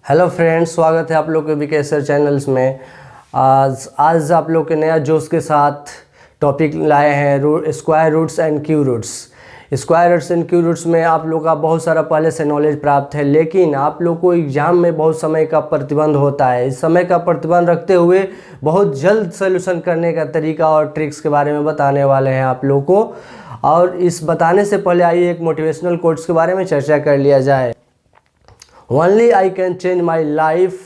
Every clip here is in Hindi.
हेलो फ्रेंड्स, स्वागत है आप लोग के बीके सर चैनल्स में। आज आप लोग के नया जोश के साथ टॉपिक लाए हैं square roots and cube roots. Square roots and cube roots में आप लोग का बहुत सारा पहले से नॉलेज प्राप्त है, लेकिन आप लोग को एग्ज़ाम में बहुत समय का प्रतिबंध होता है। इस समय का प्रतिबंध रखते हुए बहुत जल्द सोल्यूशन करने का तरीका और ट्रिक्स के बारे में बताने वाले हैं आप लोग को। और इस बताने से पहले आइए एक मोटिवेशनल कोट्स के बारे में चर्चा कर लिया जाए। Only I can change my life,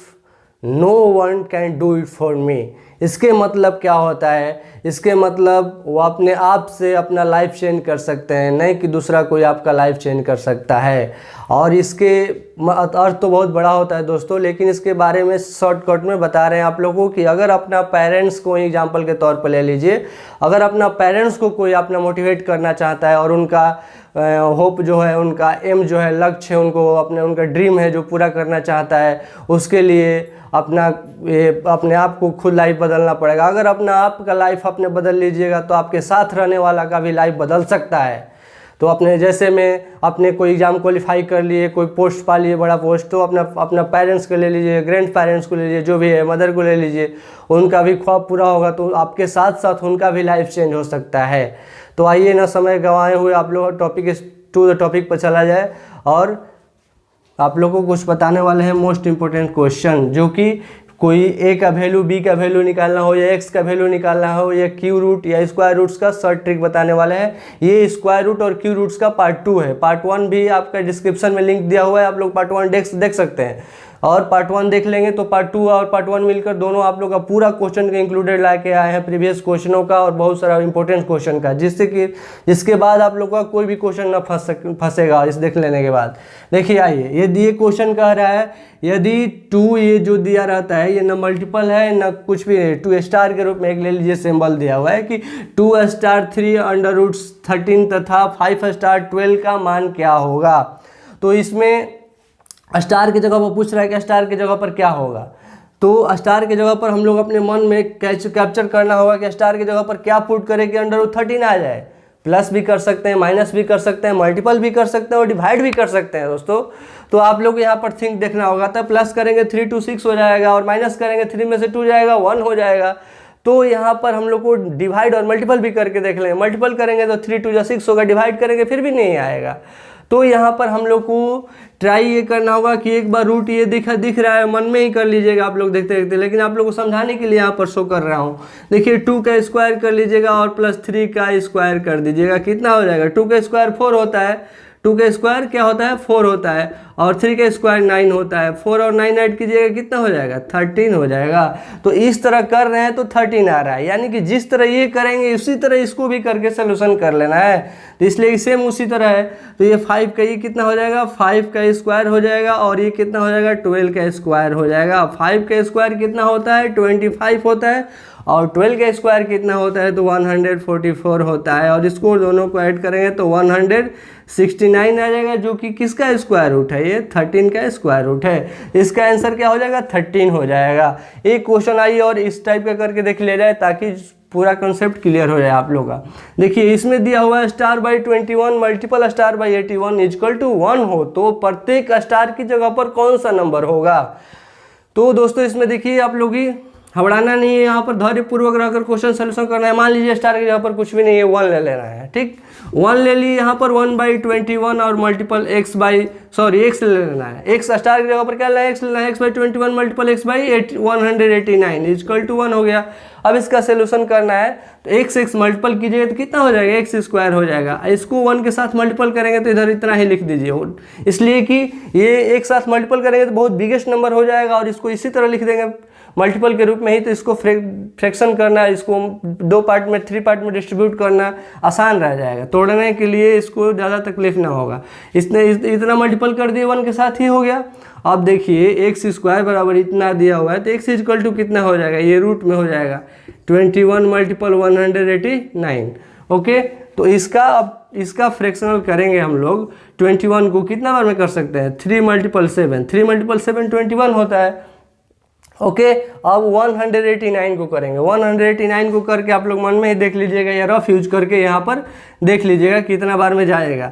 no one can do it for me। इसके मतलब क्या होता है? इसके मतलब वो अपने आप से अपना लाइफ चेंज कर सकते हैं, नहीं कि दूसरा कोई आपका लाइफ चेंज कर सकता है। और इसके अर्थ तो बहुत बड़ा होता है दोस्तों, लेकिन इसके बारे में शॉर्टकट में बता रहे हैं आप लोगों की। अगर अपना पेरेंट्स को एग्जांपल के तौर पर ले लीजिए, अगर अपना पेरेंट्स को कोई अपना मोटिवेट करना चाहता है और उनका होप जो है, उनका एम जो है, लक्ष्य है, उनका ड्रीम है जो पूरा करना चाहता है, उसके लिए अपने आप को खुद लाइफ बदलना पड़ेगा। अगर अपना आप का लाइफ अपने बदल लीजिएगा तो आपके साथ रहने वाला का भी लाइफ बदल सकता है। तो अपने जैसे में अपने कोई एग्ज़ाम क्वालिफाई कर लिए, कोई पोस्ट पा लिए, बड़ा पोस्ट, तो अपना पेरेंट्स को ले लीजिए, ग्रैंड पेरेंट्स को ले लीजिए, जो भी है, मदर को ले लीजिए, उनका भी ख्वाब पूरा होगा तो आपके साथ साथ उनका भी लाइफ चेंज हो सकता है। तो आइए ना समय गंवाए हुए आप लोग टू द टॉपिक पर चला जाए और आप लोगों को कुछ बताने वाले हैं मोस्ट इम्पोर्टेंट क्वेश्चन, जो कि कोई ए का वैल्यू, बी का वैल्यू निकालना हो या एक्स का वैल्यू निकालना हो या क्यू रूट या स्क्वायर रूट्स का शॉर्ट ट्रिक बताने वाले हैं। ये स्क्वायर रूट और क्यू रूट्स का पार्ट 2 है। पार्ट 1 भी आपका डिस्क्रिप्शन में लिंक दिया हुआ है, आप लोग पार्ट 1 देख सकते हैं। और पार्ट 1 देख लेंगे तो पार्ट 2 और पार्ट 1 मिलकर दोनों आप लोग का पूरा क्वेश्चन का इंक्लूडेड ला के आए हैं, प्रीवियस क्वेश्चनों का और बहुत सारा इंपॉर्टेंट क्वेश्चन का, जिसके बाद आप लोग का कोई भी क्वेश्चन ना फंसेगा इस देख लेने के बाद। देखिए आइए, ये क्वेश्चन कह रहा है यदि 2 ये जो दिया रहता है ये ना मल्टीपल है ना कुछ भी है, 2 स्टार के रूप में एक ले लीजिए सिंबल दिया हुआ है कि 2 स्टार 3 अंडर रूट 13 तथा 5 स्टार 12 का मान क्या होगा। तो इसमें स्टार की जगह पर पूछ रहा है कि स्टार की जगह पर क्या होगा। तो स्टार की जगह पर हम लोग अपने मन में कैप्चर करना होगा कि स्टार की जगह पर क्या पुट करें कि अंडर रूट 13 आ जाए। प्लस भी कर सकते हैं, माइनस भी कर सकते हैं, मल्टीपल भी कर सकते हैं और डिवाइड भी कर सकते हैं दोस्तों। तो आप लोग यहाँ पर थिंक देखना होगा। तो प्लस करेंगे 3 to 6 हो जाएगा और माइनस करेंगे 3 में से 2 जाएगा, 1 हो जाएगा। तो यहाँ पर हम लोग को डिवाइड और मल्टीपल भी करके देख लेंगे। मल्टीपल करेंगे तो 3 2 6 होगा, डिवाइड करेंगे फिर भी नहीं आएगा। तो यहाँ पर हम लोग को ट्राई ये करना होगा कि एक बार रूट ये दिख रहा है, मन में ही कर लीजिएगा आप लोग देखते देखते, लेकिन आप लोग को समझाने के लिए यहाँ पर शो कर रहा हूँ। देखिए 2 का स्क्वायर कर लीजिएगा और प्लस 3 का स्क्वायर कर दीजिएगा, कितना हो जाएगा। 2 का स्क्वायर 4 होता है, 2 का स्क्वायर क्या होता है 4 होता है, और 3 का स्क्वायर 9 होता है। 4 और 9 ऐड कीजिएगा, कितना हो जाएगा 13 हो जाएगा। तो इस तरह कर रहे हैं तो 13 आ रहा है, यानी कि जिस तरह ये करेंगे उसी तरह इसको भी करके सोल्यूशन कर लेना है। तो इसलिए सेम उसी तरह है। तो ये 5 का ये कितना हो जाएगा, 5 का स्क्वायर हो जाएगा, और ये कितना हो जाएगा 12 का स्क्वायर हो जाएगा। 5 का स्क्वायर कितना होता है 25 होता है, और 12 का स्क्वायर कितना होता है तो 144 होता है, और इसको दोनों को ऐड करेंगे तो 169 आ जाएगा, जो कि किसका स्क्वायर रूट है, ये 13 का स्क्वायर रूट है। इसका आंसर क्या हो जाएगा 13 हो जाएगा। एक क्वेश्चन आइए और इस टाइप का करके देख ले जाए ताकि पूरा कॉन्सेप्ट क्लियर हो जाए आप लोग का। देखिए इसमें दिया हुआ है star by 21 multiple star by 81 equal to 1 हो तो प्रत्येक स्टार की जगह पर कौन सा नंबर होगा। तो दोस्तों इसमें देखिए आप लोग ही घबराना नहीं है, यहाँ पर धैर्यपूर्वक रहकर क्वेश्चन सोल्यूशन करना है। मान लीजिए स्टार की जगह पर कुछ भी नहीं है, 1 ले लेना है, ठीक। 1 ले लिए यहाँ पर 1/21 और मल्टीपल एक्स ले लेना है। एक्स स्टार की जगह पर क्या लेना है, एक्स लेना है, x/21 multiple x/189 equal to 1 हो गया। अब इसका सोल्यूशन करना है तो x मल्टीपल कीजिएगा तो कितना हो जाएगा x स्क्वायर हो जाएगा। इसको 1 के साथ मल्टीपल करेंगे तो इधर इतना ही लिख दीजिए, इसलिए कि ये एक साथ मल्टीपल करेंगे तो बहुत बिगेस्ट नंबर हो जाएगा, और इसको इसी तरह लिख देंगे मल्टीपल के रूप में ही। तो इसको फ्रैक्शन करना, इसको 3 पार्ट में डिस्ट्रीब्यूट करना आसान रह जाएगा। तोड़ने के लिए इसको ज़्यादा तकलीफ ना होगा। इसने इतना मल्टीपल कर दिया 1 के साथ ही हो गया। अब देखिए एक्स स्क्वायर बराबर इतना दिया हुआ है तो एक्स इक्वल टू कितना हो जाएगा, ये रूट में हो जाएगा 21 मल्टीपल 189। ओके, तो इसका फ्रैक्शनल करेंगे हम लोग। 21 को कितना बार में कर सकते हैं 3 मल्टीपल 7 21 होता है। ओके, अब 189 को करेंगे। 189 को करके आप लोग मन में ही देख लीजिएगा या रफ यूज करके यहाँ पर देख लीजिएगा कितना बार में जाएगा।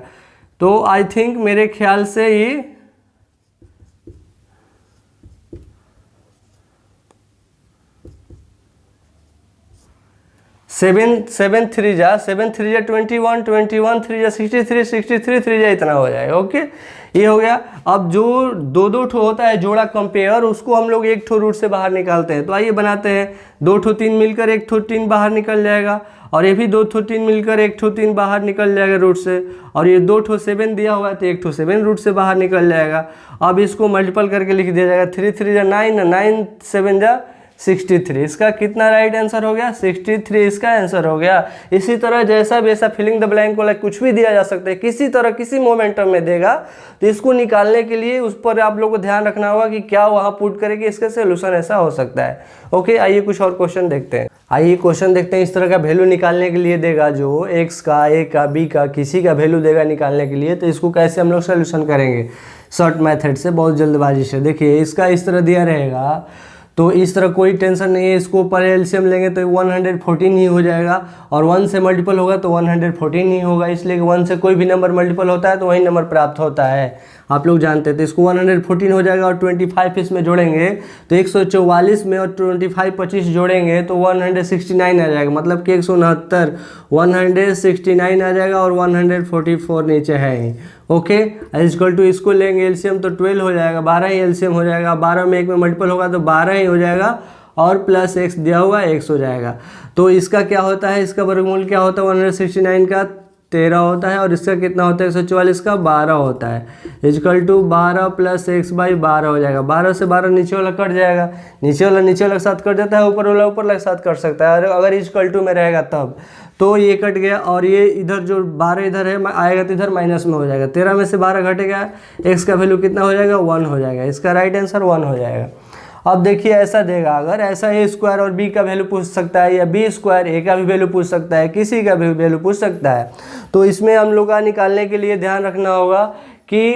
तो आई थिंक मेरे ख्याल से ये सेवन थ्री जा 21, 21 3 जा 63, 63 3 जा इतना हो जाएगा। ओके, ये हो गया। अब जो दो दो ठो होता है जोड़ा कंपेयर, उसको हम लोग एक ठो रूट से बाहर निकालते हैं। तो आइए बनाते हैं। दो ठो 3 मिलकर एक ठो 3 बाहर निकल जाएगा, और ये भी दो ठो 3 मिलकर एक ठो 3 बाहर निकल जाएगा रूट से, और ये दो ठो 7 दिया हुआ है तो एक ठो 7 रूट से बाहर निकल जाएगा। अब इसको मल्टीपल करके लिख दिया जाएगा। 3 3 जा 9, 9 7 जा 63। इसका कितना राइट आंसर हो गया? 63 इसका आंसर हो गया। इसी तरह जैसा वैसा फिलिंग द ब्लैंक वाला कुछ भी दिया जा सकता है, किसी तरह किसी मोमेंटम में देगा, तो इसको निकालने के लिए उस पर आप लोगों को ध्यान रखना होगा कि क्या वहाँ पुट करेगी, इसका सोल्यूशन ऐसा हो सकता है। ओके, आइए कुछ और क्वेश्चन देखते हैं। आइए क्वेश्चन देखते हैं। इस तरह का वैल्यू निकालने के लिए देगा, जो x का, a का, b का, किसी का वैल्यू देगा निकालने के लिए, तो इसको कैसे हम लोग सोल्यूशन करेंगे? शॉर्ट मेथड से, बहुत जल्दबाजी से। देखिए, इसका इस तरह दिया रहेगा, तो इस तरह कोई टेंशन नहीं है। इसको ऊपर एलसीएम लेंगे तो 114 ही हो जाएगा, और 1 से मल्टीपल होगा तो 114 ही होगा, इसलिए 1 से कोई भी नंबर मल्टीपल होता है तो वही नंबर प्राप्त होता है, आप लोग जानते हैं। तो इसको 114 हो जाएगा, और 25 इसमें जोड़ेंगे तो 144 में, और 25 25 जोड़ेंगे तो 169 आ जाएगा, मतलब कि 169 169 आ जाएगा, और 144 नीचे है। ओके, इक्वल टू इसको लेंगे एलसीएम तो 12 हो जाएगा, 12 ही एलसीएम हो जाएगा। 12 में 1 में मल्टीपल होगा तो 12 ही हो जाएगा, और प्लस x दिया हुआ x हो जाएगा। तो इसका क्या होता है? इसका वर्गमूल क्या होता है? 169 का 13 होता है, और इसका कितना होता है? 144 का 12 होता है। Equal to 12 plus x by 12 हो जाएगा। 12 से 12 नीचे वाला कट जाएगा, नीचे वाला के साथ कट जाता है, ऊपर वाला ऊपर वाले के साथ कट सकता है, अगर इक्वल टू में रहेगा तब। तो ये कट गया, और ये इधर जो 12 इधर है आएगा तो इधर माइनस में हो जाएगा। 13 में से 12 घटेगा, x का वैल्यू कितना हो जाएगा? 1 हो जाएगा। इसका राइट आंसर 1 हो जाएगा। अब देखिए, ऐसा देगा, अगर ऐसा a स्क्वायर और b का वैल्यू पूछ सकता है, या b स्क्वायर a का भी वैल्यू पूछ सकता है, किसी का भी वैल्यू पूछ सकता है, तो इसमें हम लोग का निकालने के लिए ध्यान रखना होगा कि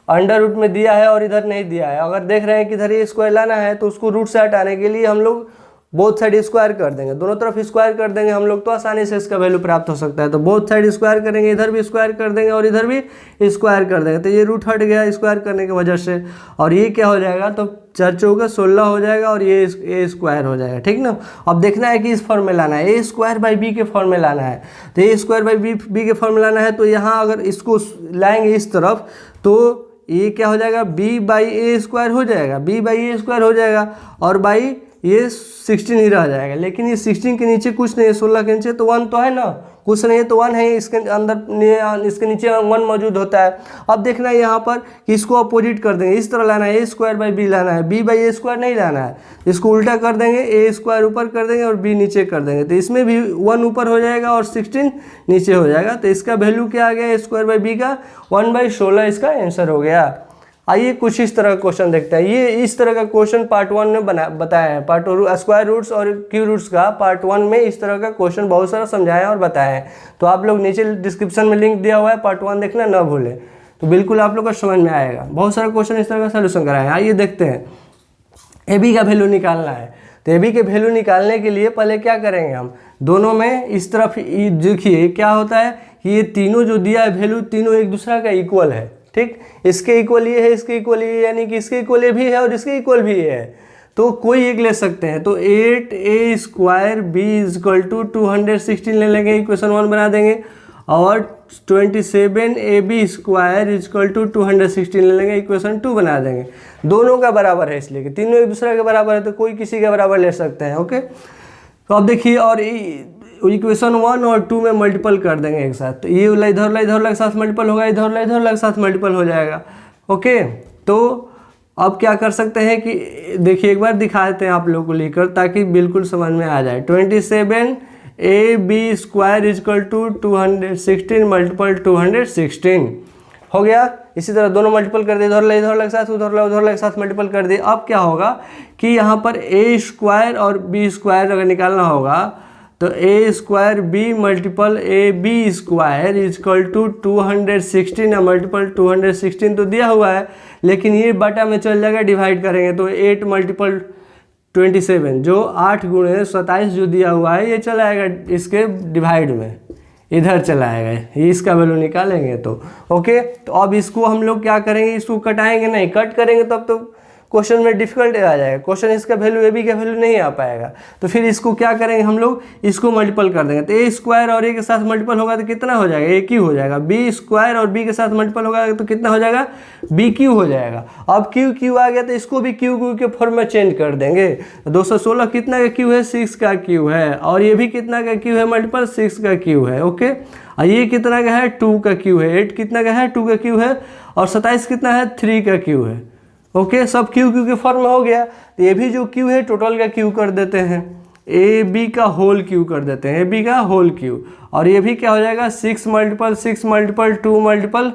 अंडर रूट में दिया है और इधर नहीं दिया है। अगर देख रहे हैं कि इधर ये स्क्वायर लाना है, तो उसको रूट से हटाने के लिए हम लोग बोथ साइड स्क्वायर कर देंगे, दोनों तरफ स्क्वायर कर देंगे हम लोग, तो आसानी से इसका वैल्यू प्राप्त हो सकता है। तो बोथ साइड स्क्वायर करेंगे, इधर भी स्क्वायर कर देंगे और इधर भी स्क्वायर कर देंगे, तो ये रूट हट गया स्क्वायर करने की वजह से, और ये क्या हो जाएगा? तो 4 चौका 16 हो जाएगा, और ये ए स्क्वायर हो जाएगा। ठीक ना? अब देखना है कि इस फॉर्म में लाना है, ए स्क्वायर बाई बी के फॉर्म में लाना है। तो ए स्क्वायर बाई बी के फॉर्म में लाना है, तो यहाँ अगर इसको लाएंगे इस तरफ, तो ये क्या हो जाएगा? बी बाई ए स्क्वायर हो जाएगा, बी बाई ए स्क्वायर हो जाएगा, और बाई ये 16 ही रह जाएगा। लेकिन ये 16 के नीचे कुछ नहीं है, 16 के नीचे तो 1 तो है ना, कुछ नहीं है तो 1 है, इसके अंदर इसके नीचे 1 मौजूद होता है। अब देखना है यहाँ पर कि इसको अपोजिट कर देंगे, इस तरह लाना है, ए स्क्वायर बाई बी लाना है, बी बाई ए स्क्वायर नहीं लाना है। इसको उल्टा कर देंगे, ए स्क्वायर ऊपर कर देंगे और बी नीचे कर देंगे, तो इसमें भी 1 ऊपर हो जाएगा और 16 नीचे हो जाएगा। तो इसका वैल्यू क्या आ गया? ए स्क्वायर बाई बी का 1/16 इसका आंसर हो गया। आइए कुछ इस तरह का क्वेश्चन देखते हैं। ये इस तरह का क्वेश्चन पार्ट 1 में बताया है, पार्ट स्क्वायर रूट्स और क्यू रूट्स का पार्ट 1 में इस तरह का क्वेश्चन बहुत सारा समझाया और बताया है। तो आप लोग नीचे डिस्क्रिप्शन में लिंक दिया हुआ है, पार्ट 1 देखना ना भूलें, तो बिल्कुल आप लोग को समझ में आएगा। बहुत सारा क्वेश्चन इस तरह का सोल्यूशन कराया है। आइए देखते हैं, ए बी का वैल्यू निकालना है। तो ए बी के वैल्यू निकालने के लिए पहले क्या करेंगे, हम दोनों में इस तरफ देखिए क्या होता है कि ये तीनों जो दिया है वैल्यू, तीनों एक दूसरा का इक्वल है। ठीक, इसके इक्वल ये है, इसके इक्वल ये, यानी कि इसके इक्वल ये भी है और इसके इक्वल भी ये है, तो कोई एक ले सकते हैं। तो 8a square B equal to 216 ले लेंगे, इक्वेशन 1 बना देंगे, और 27ab स्क्वायर इक्वल टू 216 ले लेंगे, इक्वेशन 2 बना देंगे। दोनों का बराबर है, इसलिए कि तीनों एक दूसरे के बराबर है, तो कोई किसी के बराबर ले सकते हैं। ओके, तो अब देखिए, और इक्वेशन 1 और 2 में मल्टीपल कर देंगे एक साथ, तो ये वाला इधर वाला के साथ मल्टीपल होगा, इधर वाला के साथ मल्टीपल हो जाएगा। ओके, तो अब क्या कर सकते हैं कि देखिए एक बार दिखाते हैं आप लोगों को लिखकर, ताकि बिल्कुल समझ में आ जाए। 27ab square equal to 216 multiple 216 हो गया। इसी तरह दोनों मल्टीपल कर दिए, इधर के साथ, उधर के साथ मल्टीपल कर दिए। अब क्या होगा कि यहाँ पर ए स्क्वायर और बी स्क्वायर अगर निकालना होगा, तो A square B multiple A B square equal to 216 multiple 216 तो दिया हुआ है, लेकिन ये बटा में चल जाएगा, डिवाइड करेंगे तो 8 मल्टीपल 27 जो 8 गुणे 27 जो दिया हुआ है, ये चला आएगा इसके डिवाइड में, इधर चला आएगा, इसका वैल्यू निकालेंगे तो। ओके, तो अब इसको हम लोग क्या करेंगे, इसको कटाएंगे नहीं, कट करेंगे तब तो क्वेश्चन में डिफिकल्ट आ जाएगा, क्वेश्चन इसका वैल्यू ए बी का वैल्यू नहीं आ पाएगा। तो फिर इसको क्या करेंगे हम लोग, इसको मल्टीपल कर देंगे। तो ए स्क्वायर और ए के साथ मल्टीपल होगा तो कितना हो जाएगा, ए क्यू हो जाएगा। बी स्क्वायर और बी के साथ मल्टीपल होगा तो कितना हो जाएगा, बी क्यू हो जाएगा। अब क्यू क्यू आ गया तो इसको भी क्यू क्यू के फॉर्म में चेंज कर देंगे। 216 कितना का क्यू है, 6 का क्यू है, और ये भी कितना का क्यू है, मल्टीपल 6 का क्यू है। ओके, और ये कितना का है, 2 का क्यू है। 8 कितना का है, 2 का क्यू है, और 27 कितना है, 3 का क्यू है। ओके, सब क्यू क्यू के फॉर्म में हो गया। तो ये भी जो क्यू है टोटल का क्यू कर देते हैं, ए बी का होल क्यू कर देते हैं, ए बी का होल क्यू। और ये भी क्या हो जाएगा, 6 मल्टीपल 6 मल्टीपल 2 मल्टीपल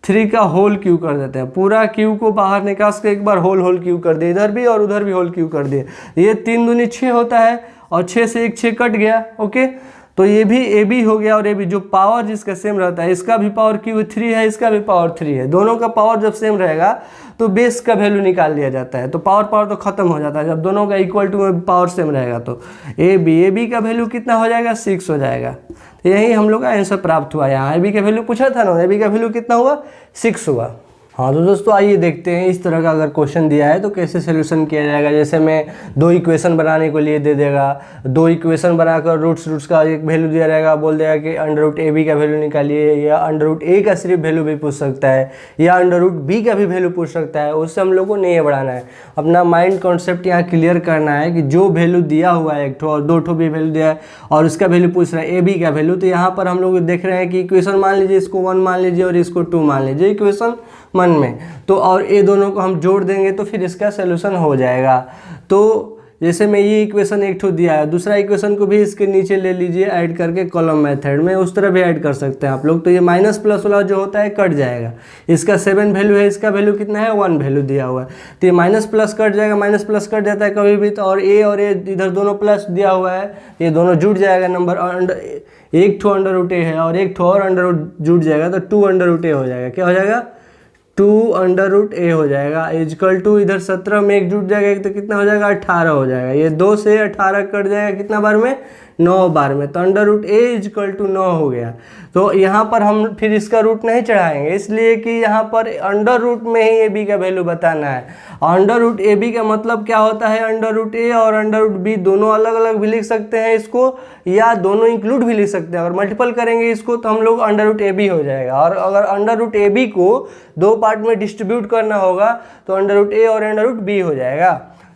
3 का होल क्यू कर देते हैं। पूरा क्यू को बाहर निकाल के एक बार होल होल क्यू कर दिए, इधर भी और उधर भी होल क्यू कर दिए। ये 3 दूनी 6 होता है, और 6 से एक 6 कट गया। ओके, तो ये भी ए बी हो गया, और ए बी जो पावर जिसका सेम रहता है, इसका भी पावर क्यू 3 है, इसका भी पावर 3 है। दोनों का पावर जब सेम रहेगा तो बेस का वैल्यू निकाल लिया जाता है। तो पावर तो खत्म हो जाता है जब दोनों का इक्वल टू में पावर सेम रहेगा। तो ए बी का वैल्यू कितना हो जाएगा, 6 हो जाएगा। तो यही हम लोग का आंसर प्राप्त हुआ। यहाँ ए बी का वैल्यू पूछा था ना, ए बी का वैल्यू कितना हुआ, 6 हुआ। हाँ तो दोस्तों आइए देखते हैं इस तरह का अगर क्वेश्चन दिया है तो कैसे सोल्यूशन किया जाएगा। जैसे मैं 2 इक्वेशन बनाने को लिए दे देगा, 2 इक्वेशन बनाकर रूट्स का एक वैल्यू दिया रहेगा, बोल देगा कि अंडर रूट ए बी का वैल्यू निकालिए, या अंडर रूट ए का सिर्फ वैल्यू भी पूछ सकता है, या अंडर रूट बी का भी वैल्यू पूछ सकता है। उससे हम लोग को नहीं बढ़ाना है, अपना माइंड कॉन्सेप्ट यहाँ क्लियर करना है कि जो वैल्यू दिया हुआ है, एक ठो और 2 ठो भी वैल्यू दिया है और उसका वैल्यू पूछ रहा है ए बी का वैल्यू। तो यहाँ पर हम लोग देख रहे हैं कि इक्वेशन मान लीजिए, इसको 1 मान लीजिए और इसको 2 मान लीजिए इक्वेशन 1 में, तो और ये दोनों को हम जोड़ देंगे तो फिर इसका सोल्यूशन हो जाएगा। तो जैसे मैं ये इक्वेशन एक ठो दिया है, दूसरा इक्वेशन को भी इसके नीचे ले लीजिए ऐड करके कॉलम मेथड में, उस तरह भी ऐड कर सकते हैं आप लोग। तो ये माइनस प्लस वाला जो होता है कट जाएगा, इसका 7 वैल्यू है, इसका वैल्यू कितना है, 1 वैल्यू दिया हुआ है। तो ये माइनस प्लस कट जाएगा, माइनस प्लस कट जाता है कभी भी। तो और ए इधर दोनों प्लस दिया हुआ है, ये दोनों जुड़ जाएगा नंबर, एक ठो अंडर रूट ए है और एक ठो और अंडर रूट जुड़ जाएगा तो 2 अंडर रूट ए हो जाएगा। क्या हो जाएगा, 2 अंडर रूट ए हो जाएगा, इजकल टू इधर 17 में एक जुट जाएगा तो कितना हो जाएगा, 18 हो जाएगा। ये 2 से 18 कट जाएगा कितना बार में, 9 बार में। तो under root a equal to 9 हो गया। तो यहाँ पर हम फिर इसका रूट नहीं चढ़ाएंगे, इसलिए कि यहाँ पर अंडर रूट में ही ए बी का वैल्यू बताना है। अंडर रूट ए बी का मतलब क्या होता है, अंडर रूट ए और अंडर रूट बी दोनों अलग अलग भी लिख सकते हैं इसको, या दोनों इंक्लूड भी लिख सकते हैं। अगर मल्टीपल करेंगे इसको तो हम लोग अंडर रूट ए बी हो जाएगा। और अगर अंडर रूट ए बी को 2 पार्ट में डिस्ट्रीब्यूट करना होगा तो अंडर रूट ए और अंडर रूट बी हो जाएगा।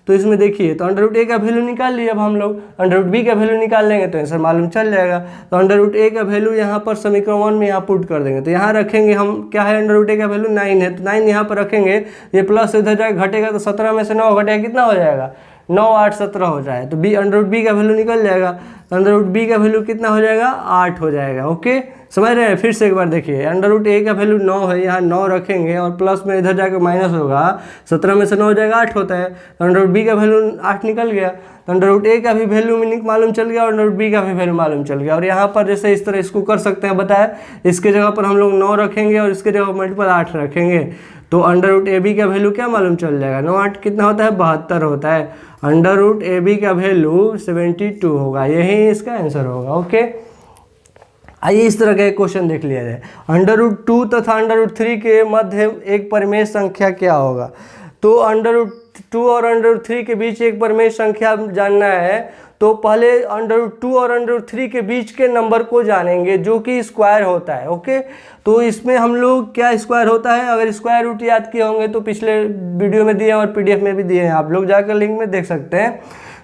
तो इसमें देखिए, तो अंडर रूट ए का वैल्यू निकाल लिया। अब हम लोग अंडर रूट बी का वैल्यू निकाल लेंगे तो आंसर मालूम चल जाएगा। तो अंडर रूट ए का वैल्यू यहाँ पर समीकरण 1 में यहाँ पुट कर देंगे। तो यहाँ रखेंगे हम, क्या है, अंडर रूट ए का वैल्यू 9 है, तो 9 यहाँ पर रखेंगे। ये प्लस इधर जाएगा, घटेगा तो 17 में से 9 घटेगा, कितना हो जाएगा, 9 8 17 हो जाए। तो बी अंडर रूट बी का वैल्यू निकल जाएगा। तो अंडर रूट बी का वैल्यू कितना हो जाएगा, 8 हो जाएगा। ओके, समझ रहे हैं। फिर से एक बार देखिए, अंडर रूट ए का वैल्यू 9 है, यहाँ 9 रखेंगे और प्लस में इधर जाकर माइनस होगा, 17 में से 9 हो जाएगा, 8 होता है। तो अंडर रूट बी का वैल्यू 8 निकल गया। तो अंडर रूट ए का भी वैल्यू मालूम चल गया और अंडर रूट बी का भी वैल्यू मालूम चल गया। और यहाँ पर जैसे इस तरह इसको कर सकते हैं, बताया, इसके जगह पर हम लोग 9 रखेंगे और इसके जगह मल्टीपल 8 रखेंगे तो अंडर रूट ए बी का वैल्यू क्या मालूम चल जाएगा, 9 8 कितना होता है, 72 होता है। अंडर रूट ए बी का वैल्यू 72 होगा, यही इसका आंसर होगा। ओके, आइए इस तरह का एक क्वेश्चन देख लिया जाए। अंडर रूट 2 तथा अंडर रूट 3 के मध्य एक परिमेय संख्या क्या होगा। तो अंडर रूट 2 और अंडर रूट 3 के बीच एक परिमेय संख्या जानना है, तो पहले अंडर रूट 2 और अंडर रूट 3 के बीच के नंबर को जानेंगे जो कि स्क्वायर होता है। ओके, तो इसमें हम लोग क्या स्क्वायर होता है, अगर स्क्वायर रूट याद किए होंगे तो पिछले वीडियो में दिए हैं और पीडीएफ में भी दिए हैं, आप लोग जाकर लिंक में देख सकते हैं।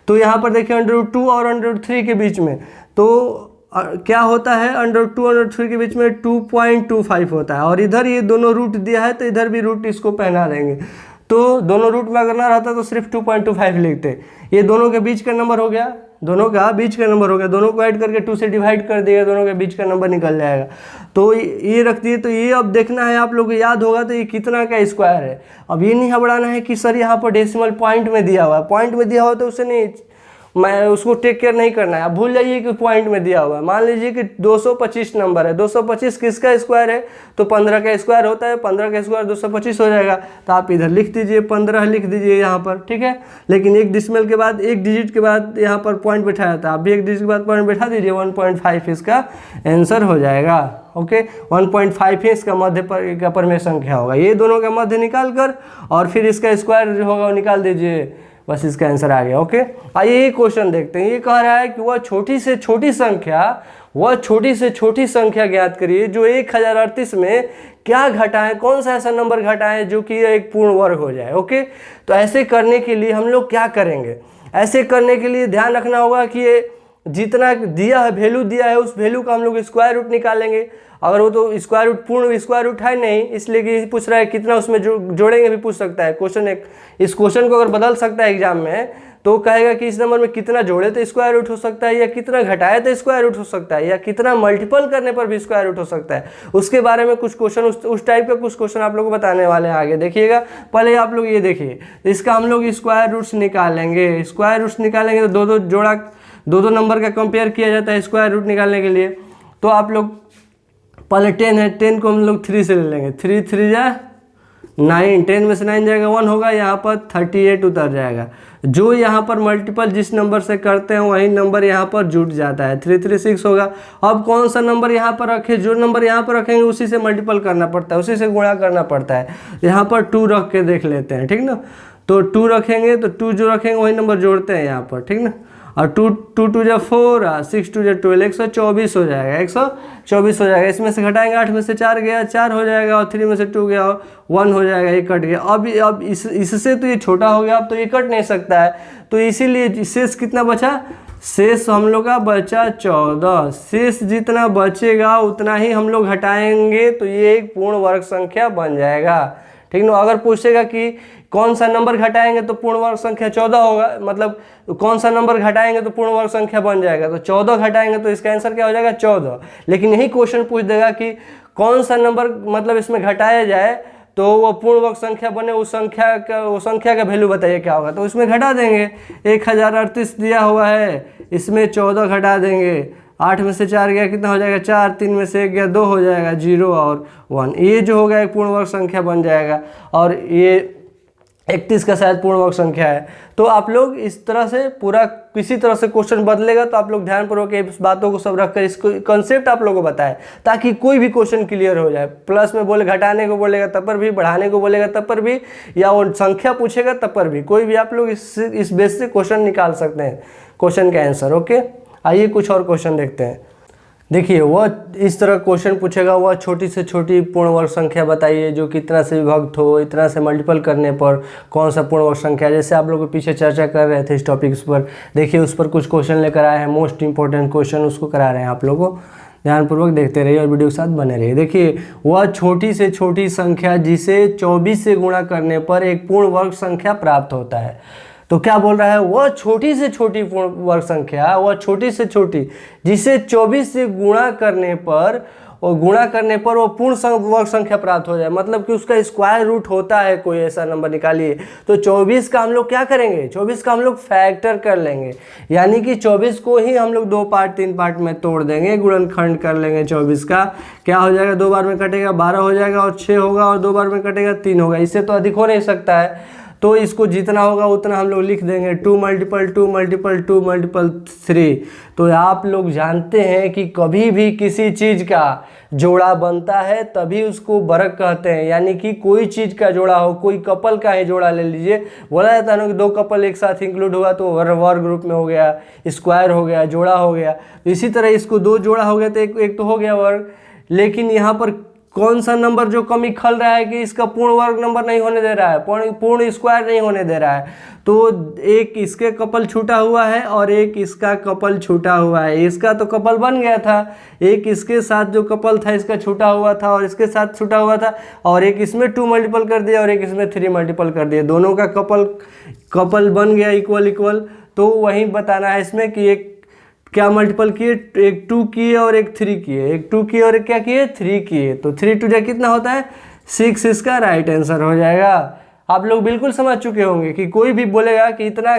तो यहाँ पर देखिए अंडर रूट 2 और अंडर रूट 3 के बीच में तो क्या होता है, अंडर रूट 2 और अंडर रूट 3 के बीच में 2.25 होता है। और इधर ये दोनों रूट दिया है तो इधर भी रूट इसको पहना देंगे। तो दोनों रूट में अगर ना रहता तो सिर्फ 2.25 लिखते। ये दोनों के बीच का नंबर हो गया, दोनों का बीच का नंबर हो गया, दोनों को ऐड करके 2 से डिवाइड कर दिया, दोनों के बीच का नंबर निकल जाएगा। तो ये रख दिए। तो ये अब देखना है, आप लोग को याद होगा तो ये कितना का स्क्वायर है। अब ये नहीं घबराना है कि सर यहाँ पर डेसिमल पॉइंट में दिया हुआ है, पॉइंट में दिया हुआ तो उससे नहीं, मैं उसको टेक केयर नहीं करना है। आप भूल जाइए कि पॉइंट में दिया हुआ है। मान लीजिए कि 225 नंबर है, 225 किसका स्क्वायर है, तो 15 का स्क्वायर होता है, 15 का स्क्वायर 225 हो जाएगा। तो आप इधर लिख दीजिए 15 लिख दीजिए यहाँ पर, ठीक है। लेकिन एक डिसिमल के बाद, एक डिजिट के बाद यहाँ पर पॉइंट बैठाया जाता है, आप भी एक डिजिट के बाद पॉइंट बैठा दीजिए, 1.5 इसका आंसर हो जाएगा। ओके 1.5 ही इसका मध्य का परमेय संख्या होगा। ये दोनों का मध्य निकाल कर और फिर इसका स्क्वायर जो होगा वो निकाल दीजिए, बस इसका आंसर आ गया। ओके आइए ये क्वेश्चन देखते हैं। ये कह रहा है कि वह छोटी से छोटी संख्या ज्ञात करिए जो 1038 में क्या घटाएं, कौन सा ऐसा नंबर घटाएं जो कि एक पूर्ण वर्ग हो जाए। ओके तो ऐसे करने के लिए हम लोग क्या करेंगे, ऐसे करने के लिए ध्यान रखना होगा कि ये जितना दिया है, वैल्यू दिया है, उस वैल्यू का हम लोग स्क्वायर रूट निकालेंगे। अगर वो तो स्क्वायर रूट पूर्ण स्क्वायर रूट है नहीं, इसलिए कि पूछ रहा है कितना उसमें जोड़ेंगे भी पूछ सकता है क्वेश्चन। एक इस क्वेश्चन को अगर बदल सकता है एग्जाम में, तो कहेगा कि इस नंबर में कितना जोड़े तो स्क्वायर रूट हो सकता है, या कितना घटाए तो स्क्वायर रूट हो सकता है, या कितना मल्टीपल करने पर भी स्क्वायर रूट हो सकता है। उसके बारे में कुछ क्वेश्चन, उस टाइप का कुछ क्वेश्चन आप लोग को बताने वाले हैं आगे, देखिएगा। पहले आप लोग ये देखिए, इसका हम लोग स्क्वायर रूट्स निकालेंगे। स्क्वायर रूट्स निकालेंगे तो दो नंबर का कंपेयर किया जाता है स्क्वायर रूट निकालने के लिए। तो आप लोग पहले 10 है, 10 को हम लोग 3 से ले लेंगे, 3 3 जा 9, 10 में से 9 जाएगा 1 होगा, यहाँ पर 38 उतर जाएगा। जो यहाँ पर मल्टीपल जिस नंबर से करते हैं वही नंबर यहाँ पर जुट जाता है, 336 होगा। अब कौन सा नंबर यहाँ पर रखें, जो नंबर यहाँ पर रखेंगे उसी से मल्टीपल करना पड़ता है, उसी से गुणा करना पड़ता है। यहाँ पर 2 रख के देख लेते हैं, ठीक ना। तो 2 रखेंगे तो 2 जो रखेंगे वही नंबर जोड़ते हैं यहाँ पर, ठीक ना। और 2 2 जा 4, 6 2 जा 12, 124 हो जाएगा, 124 हो जाएगा। इसमें से घटाएंगे, 8 में से 4 गया 4 हो जाएगा, और 3 में से 2 गया 1 हो जाएगा, ये कट गया। अब इससे तो ये छोटा हो गया, अब तो ये कट नहीं सकता है, तो इसीलिए शेष कितना बचा, शेष हम लोग का बचा 14। शेष जितना बचेगा उतना ही हम लोग घटाएंगे, तो ये एक पूर्ण वर्ग संख्या बन जाएगा, ठीक ना। अगर पूछेगा कि कौन सा नंबर घटाएंगे तो पूर्ण वर्ग संख्या 14 होगा, मतलब कौन सा नंबर घटाएंगे तो पूर्ण वर्ग संख्या बन जाएगा, तो 14 घटाएंगे तो इसका आंसर क्या हो जाएगा 14। लेकिन यही क्वेश्चन पूछ देगा कि कौन सा नंबर मतलब इसमें घटाया जाए तो वो पूर्ण वर्ग संख्या बने, उस संख्या का वैल्यू बताइए क्या होगा, तो इसमें घटा देंगे। 1038 दिया हुआ है, इसमें 14 घटा देंगे, 8 में से 4 गया कितना हो जाएगा 4, 3 में से 1 गया 2 हो जाएगा, 0 और 1, ये जो होगा एक पूर्ण वर्ग संख्या बन जाएगा। और ये 31 का शायद पूर्ण वर्ग संख्या है। तो आप लोग इस तरह से पूरा किसी तरह से क्वेश्चन बदलेगा तो आप लोग ध्यानपूर्वक इस बातों को सब रखकर इसको कंसेप्ट आप लोगों को बताएं, ताकि कोई भी क्वेश्चन क्लियर हो जाए। प्लस में बोले घटाने को बोलेगा तब पर भी, बढ़ाने को बोलेगा तब पर भी, या वो संख्या पूछेगा तब पर भी, कोई भी आप लोग इस बेस से क्वेश्चन निकाल सकते हैं, क्वेश्चन का आंसर। ओके आइए कुछ और क्वेश्चन देखते हैं। देखिए वह इस तरह क्वेश्चन पूछेगा, वह छोटी से छोटी पूर्ण वर्ग संख्या बताइए जो कि इतना से विभक्त हो, इतना से मल्टीपल करने पर कौन सा पूर्ण वर्ग संख्या। जैसे आप लोग को पीछे चर्चा कर रहे थे इस टॉपिक्स पर, देखिए उस पर कुछ क्वेश्चन लेकर आए हैं, मोस्ट इंपॉर्टेंट क्वेश्चन उसको करा रहे हैं। आप लोगों को ध्यानपूर्वक देखते रहिए और वीडियो के साथ बने रहिए। देखिए वह छोटी से छोटी संख्या जिसे 24 से गुणा करने पर एक पूर्ण वर्ग संख्या प्राप्त होता है। तो क्या बोल रहा है, वह छोटी से छोटी पूर्ण वर्ग संख्या, वह छोटी से छोटी जिसे 24 से गुणा करने पर वो पूर्ण वर्ग संख्या प्राप्त हो जाए, मतलब कि उसका स्क्वायर रूट होता है कोई ऐसा नंबर निकालिए। तो 24 का हम लोग क्या करेंगे, 24 का हम लोग फैक्टर कर लेंगे, यानी कि 24 को ही हम लोग 2 पार्ट 3 पार्ट में तोड़ देंगे, गुणनखंड कर लेंगे। 24 का क्या हो जाएगा, 2 बार में कटेगा 12 हो जाएगा, और 6 होगा, और 2 बार में कटेगा 3 होगा, इससे तो अधिक हो नहीं सकता है। तो इसको जितना होगा उतना हम लोग लिख देंगे, 2 मल्टीपल 2 मल्टीपल 2 मल्टीपल 3। तो आप लोग जानते हैं कि कभी भी किसी चीज़ का जोड़ा बनता है तभी उसको वर्ग कहते हैं, यानी कि कोई चीज़ का जोड़ा हो, कोई कपल का ही जोड़ा ले लीजिए, बोला जाता है ना कि 2 कपल एक साथ इंक्लूड हुआ तो वर्ग ग्रुप में हो गया, स्क्वायर हो गया, जोड़ा हो गया। तो इसी तरह इसको 2 जोड़ा हो गया तो एक तो हो गया वर्ग। लेकिन यहाँ पर कौन सा नंबर जो कमी खल रहा है कि इसका पूर्ण वर्ग नंबर नहीं होने दे रहा है, पूर्ण स्क्वायर नहीं होने दे रहा है। तो एक इसके कपल छूटा हुआ है और एक इसका कपल छूटा हुआ है। इसका तो कपल बन गया था, एक इसके साथ जो कपल था इसका छूटा हुआ था और इसके साथ छूटा हुआ था, और एक इसमें 2 मल्टीपल कर दिया और एक इसमें 3 मल्टीपल कर दिया, दोनों का कपल बन गया इक्वल। तो वही बताना है इसमें कि एक क्या मल्टीपल किए, एक 2 किए और एक 3 किए, एक 2 किए और एक क्या किए 3 किए, तो 3 2 कितना होता है 6, इसका राइट आंसर हो जाएगा। आप लोग बिल्कुल समझ चुके होंगे कि कोई भी बोलेगा कि इतना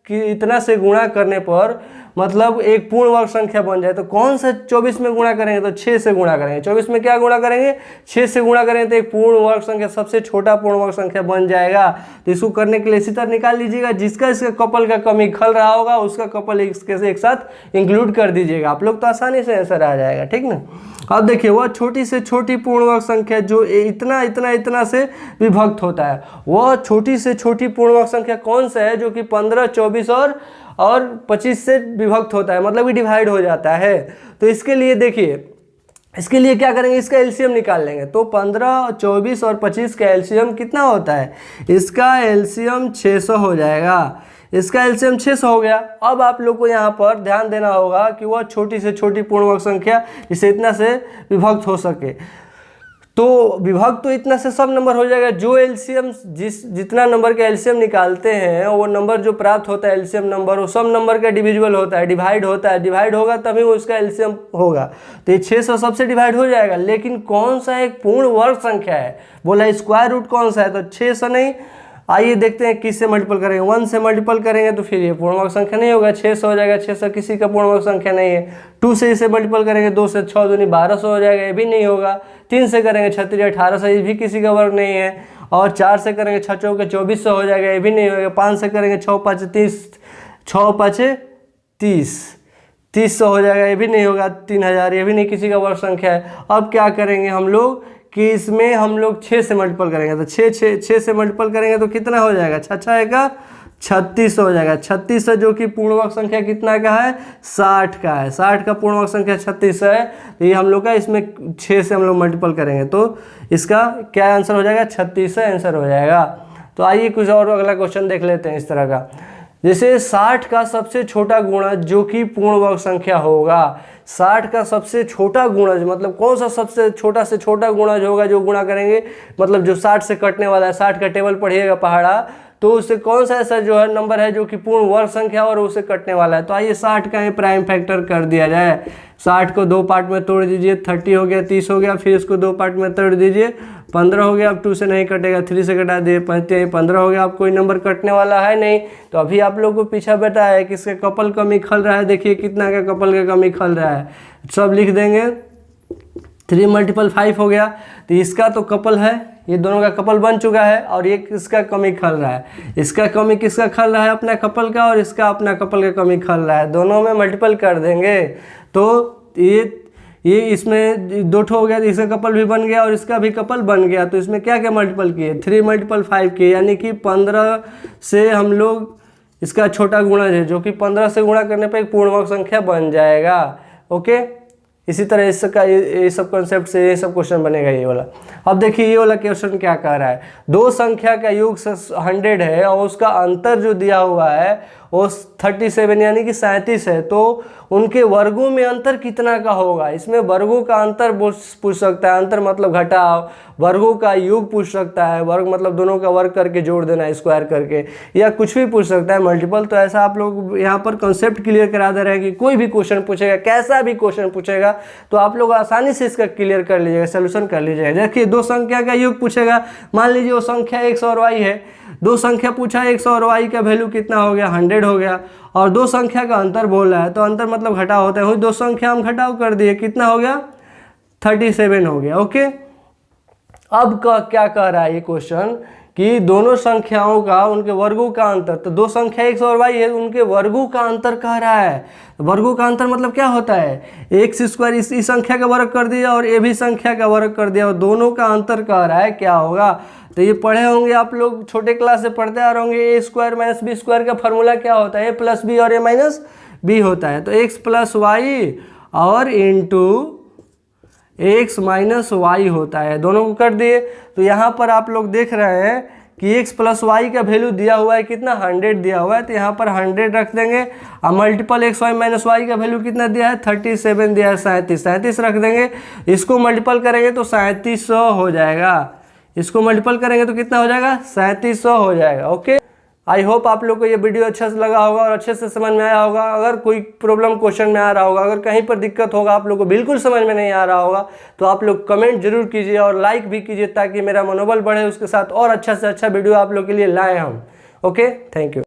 कि इतना से गुणा करने पर मतलब एक पूर्ण वर्ग संख्या बन जाए, तो कौन सा 24 में गुणा करेंगे, तो 6 से गुणा करेंगे। 24 में क्या गुणा करेंगे, 6 से गुणा करेंगे तो एक पूर्ण वर्ग संख्या, सबसे छोटा पूर्ण वर्ग संख्या बन जाएगा। तो इसको करने के लिए इसी तरह निकाल लीजिएगा, जिसका इसका कपल का कमी खल रहा होगा उसका कपल इसके एक साथ इंक्लूड कर दीजिएगा, आप लोग तो आसानी से आंसर आ जाएगा, ठीक ना। अब देखिए वह छोटी से छोटी पूर्ण वर्ग संख्या जो इतना इतना इतना से विभक्त होता है, वह छोटी से छोटी पूर्ण वर्ग संख्या कौन सा है जो कि 15, 24 और 25 से विभक्त होता है, मतलब कि डिवाइड हो जाता है। तो इसके लिए देखिए, इसके लिए क्या करेंगे, इसका एलसीएम निकाल लेंगे। तो 15, 24 और 25 का एलसीएम कितना होता है, इसका एलसीएम 600 हो जाएगा। इसका एलसीएम 600 हो गया। अब आप लोग को यहाँ पर ध्यान देना होगा कि वह छोटी से छोटी पूर्ण वर्ग संख्या जिसे इतना से विभक्त हो सके, तो विभक्त तो इतना से सब नंबर हो जाएगा। जो एलसीएम जितना नंबर का एलसीएम निकालते हैं वो नंबर जो प्राप्त होता है एलसीएम नंबर, वो सब नंबर का डिविजिबल होता है, डिवाइड होता है, डिवाइड होगा तभी वो उसका एलसीएम होगा। तो ये 600 सबसे डिवाइड हो जाएगा, लेकिन कौन सा एक पूर्ण वर्ग संख्या है, बोला स्क्वायर रूट कौन सा है, तो 600 नहीं। आइए देखते हैं किससे मल्टीपल करेंगे, 1 से मल्टीपल करेंगे तो फिर ये पूर्ण वर्ग संख्या नहीं होगा, 600 हो जाएगा। 600 किसी का पूर्ण वर्ग संख्या नहीं है। 2 से इसे मल्टीपल करेंगे, 2 से 6 दूनी 1200 हो जाएगा, ये भी नहीं होगा। 3 से करेंगे 36 1800, ये भी किसी का वर्ग नहीं है। और 4 से करेंगे 6 चौके 2400 हो जाएगा, ये भी नहीं होगा। 5 से करेंगे 6 5 30, 6 5 30, 30 हो जाएगा, ये भी नहीं होगा। 3000, ये भी नहीं किसी का वर्ग संख्या है। अब क्या करेंगे हम लोग कि इसमें हम लोग 6 से मल्टीपल करेंगे, तो 6 से मल्टीपल करेंगे तो कितना हो जाएगा, 6 का 36 हो जाएगा। 36 जो कि पूर्ण वर्ग संख्या कितना का है, 60 का है। 60 का पूर्ण वर्ग संख्या 36 है, तो ये हम लोग का इसमें 6 से हम लोग मल्टीपल करेंगे तो इसका क्या आंसर हो जाएगा, 36 आंसर हो जाएगा। तो आइए कुछ और अगला क्वेश्चन देख लेते हैं इस तरह का। जैसे 60 का सबसे छोटा गुणज जो कि पूर्ण वर्ग संख्या होगा, 60 का सबसे छोटा गुणज मतलब कौन सा सबसे छोटा से छोटा गुणज होगा जो गुणा करेंगे, मतलब जो 60 से कटने वाला है, 60 का टेबल पढ़िएगा पहाड़ा, तो उससे कौन सा ऐसा जो है नंबर है जो कि पूर्ण वर्ग संख्या और उससे कटने वाला है। तो आइए 60 का ही प्राइम फैक्टर कर दिया जाए। 60 को 2 पार्ट में तोड़ दीजिए, 30 हो गया, 30 हो गया, फिर इसको 2 पार्ट में तोड़ दीजिए, 15 हो गया। अब 2 से नहीं कटेगा, 3 से कटा दिए, 15 हो गया। अब कोई नंबर कटने वाला है नहीं, तो अभी आप लोग को पीछा बैठा है कि इसका कपल कमी खल रहा है। देखिए कितना का कपल का कमी खल रहा है, सब लिख देंगे। 3 × 5 हो गया, तो इसका तो कपल है, ये दोनों का कपल बन चुका है, और ये इसका कमी खल रहा है। इसका कमी किसका खल रहा है, अपना कपल का, और इसका अपना कपल का कमी खल रहा है। दोनों में मल्टीपल कर देंगे तो ये इसमें 2 हो गया, तो इसका कपल भी बन गया और इसका भी कपल बन गया। तो इसमें क्या क्या मल्टीपल किए, 3 × 5 किए, यानी कि 15 से हम लोग इसका छोटा गुणज है जो कि 15 से गुणा करने पर एक पूर्ण वर्ग संख्या बन जाएगा। ओके, इसी तरह इसका ये सब कॉन्सेप्ट से ये सब क्वेश्चन बनेगा ये वाला। अब देखिए ये वाला क्वेश्चन क्या कह रहा है, 2 संख्या का योग 100 है और उसका अंतर जो दिया हुआ है वो 37 यानी कि 37 है, तो उनके वर्गों में अंतर कितना का होगा। इसमें वर्गों का अंतर पूछ सकता है, अंतर मतलब घटाव, वर्गों का योग पूछ सकता है, वर्ग मतलब दोनों का वर्ग करके जोड़ देना स्क्वायर करके, या कुछ भी पूछ सकता है मल्टीपल। तो ऐसा आप लोग यहाँ पर कॉन्सेप्ट क्लियर करा दे रहे हैं कि कोई भी क्वेश्चन पूछेगा, कैसा भी क्वेश्चन पूछेगा तो आप लोग आसानी से इसका क्लियर कर लीजिएगा, सोल्यूशन कर लीजिएगा। देखिए 2 संख्या का योग पूछेगा, मान लीजिए वो संख्या x और y है, 2 संख्या पूछा, x और y का वैल्यू कितना हो गया, 100 हो गया, और 2 संख्या का अंतर बोल रहा है, तो अंतर मतलब घटाव होता है। 2 संख्या हम घटाव कर दिए, कितना हो गया, 37 हो गया। ओके, अब क्या कह रहा है ये क्वेश्चन कि दोनों संख्याओं का उनके वर्गों का अंतर, तो 2 संख्या x और y है, उनके वर्गों का अंतर कह रहा है। वर्गों का अंतर मतलब क्या होता है, x² इस संख्या का वर्ग कर दिया और ये भी संख्या का वर्ग कर दिया, और दोनों का अंतर कह रहा है क्या होगा। तो ये पढ़े होंगे आप लोग, छोटे क्लास से पढ़ते आ रहे होंगे, a² - b² का फॉर्मूला क्या होता है, a+b और a-b होता है। तो x + y और इंटू x - y होता है, दोनों को कर दिए। तो यहाँ पर आप लोग देख रहे हैं कि x + y का वैल्यू दिया हुआ है कितना, 100 दिया हुआ है, तो यहाँ पर 100 रख देंगे। और मल्टीपल x - y का वैल्यू कितना दिया है, 37 दिया है, 37 रख देंगे। इसको मल्टीपल करेंगे तो 3700 हो जाएगा, इसको मल्टीपल करेंगे तो कितना हो जाएगा, 3700 हो जाएगा। ओके, आई होप आप लोग को ये वीडियो अच्छा से लगा होगा और अच्छे से समझ में आया होगा। अगर कोई प्रॉब्लम क्वेश्चन में आ रहा होगा, अगर कहीं पर दिक्कत होगा, आप लोग को बिल्कुल समझ में नहीं आ रहा होगा, तो आप लोग कमेंट जरूर कीजिए और लाइक भी कीजिए, ताकि मेरा मनोबल बढ़े, उसके साथ और अच्छा से अच्छा वीडियो आप लोग के लिए लाएँ हम। Okay, thank you.